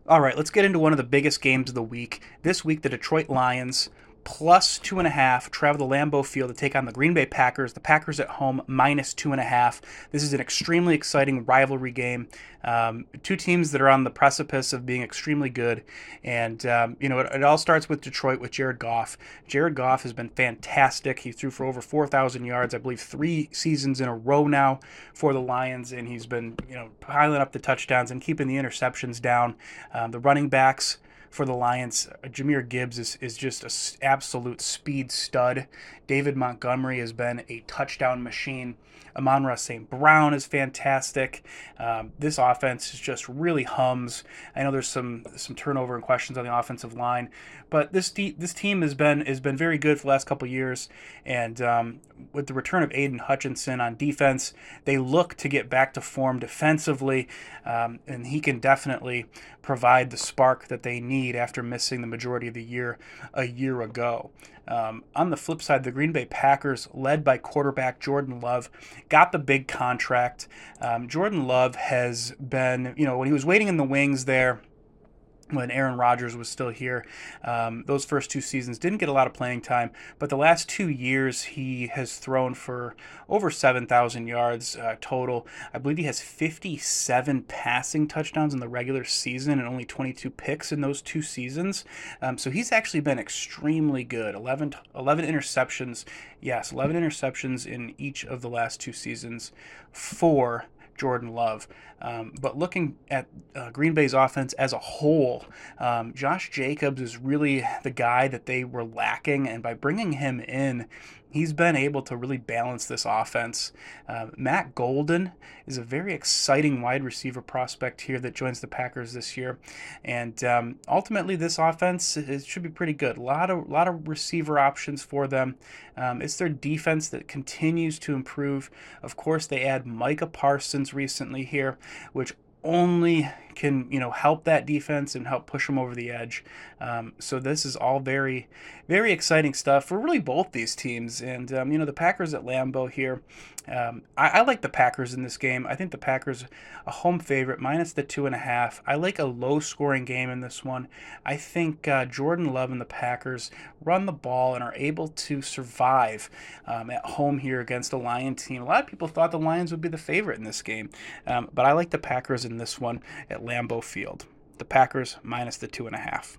All right, let's get into one of the biggest games of the week. This week, the Detroit Lions plus 2.5 travel to Lambeau Field to take on the Green Bay Packers. The Packers at home minus 2.5. This is an extremely exciting rivalry game. Two teams that are on the precipice of being extremely good, and it all starts with Detroit with Jared Goff. Jared Goff has been fantastic. He threw for over 4,000 yards, I believe, 3 seasons in a row now for the Lions, and he's been piling up the touchdowns and keeping the interceptions down. The running backs for the Lions, Jahmyr Gibbs is just an absolute speed stud. David Montgomery has been a touchdown machine. Amon-Ra St. Brown is fantastic. This offense is just really hums. I know there's some turnover and questions on the offensive line, but this team has been very good for the last couple of years. And with the return of Aiden Hutchinson on defense, they look to get back to form defensively, and he can definitely provide the spark that they need after missing the majority of the year a year ago. On the flip side, the Green Bay Packers, led by quarterback Jordan Love, got the big contract. Jordan Love has been, when he was waiting in the wings there, when Aaron Rodgers was still here. Those first 2 seasons didn't get a lot of playing time, but the last 2 years he has thrown for over 7,000 yards total. I believe he has 57 passing touchdowns in the regular season and only 22 picks in those 2 seasons. So he's actually been extremely good. 11 interceptions. Yes, 11 interceptions in each of the last 2 seasons for Jordan Love. But looking at Green Bay's offense as a whole, Josh Jacobs is really the guy that they were lacking, and by bringing him in, he's been able to really balance this offense. Matt Golden is a very exciting wide receiver prospect here that joins the Packers this year, and ultimately this offense should be pretty good. A lot of receiver options for them. It's their defense that continues to improve. Of course, they add Micah Parsons recently here, which only can help that defense and help push them over the edge. So this is all very, very exciting stuff for really both these teams. And the Packers at Lambeau here. I like the Packers in this game. I think the Packers a home favorite minus the 2.5. I like a low scoring game in this one. I think Jordan Love and the Packers run the ball and are able to survive at home here against a Lion team. A lot of people thought the Lions would be the favorite in this game, but I like the Packers in this one at Lambeau Field. The Packers minus the 2.5.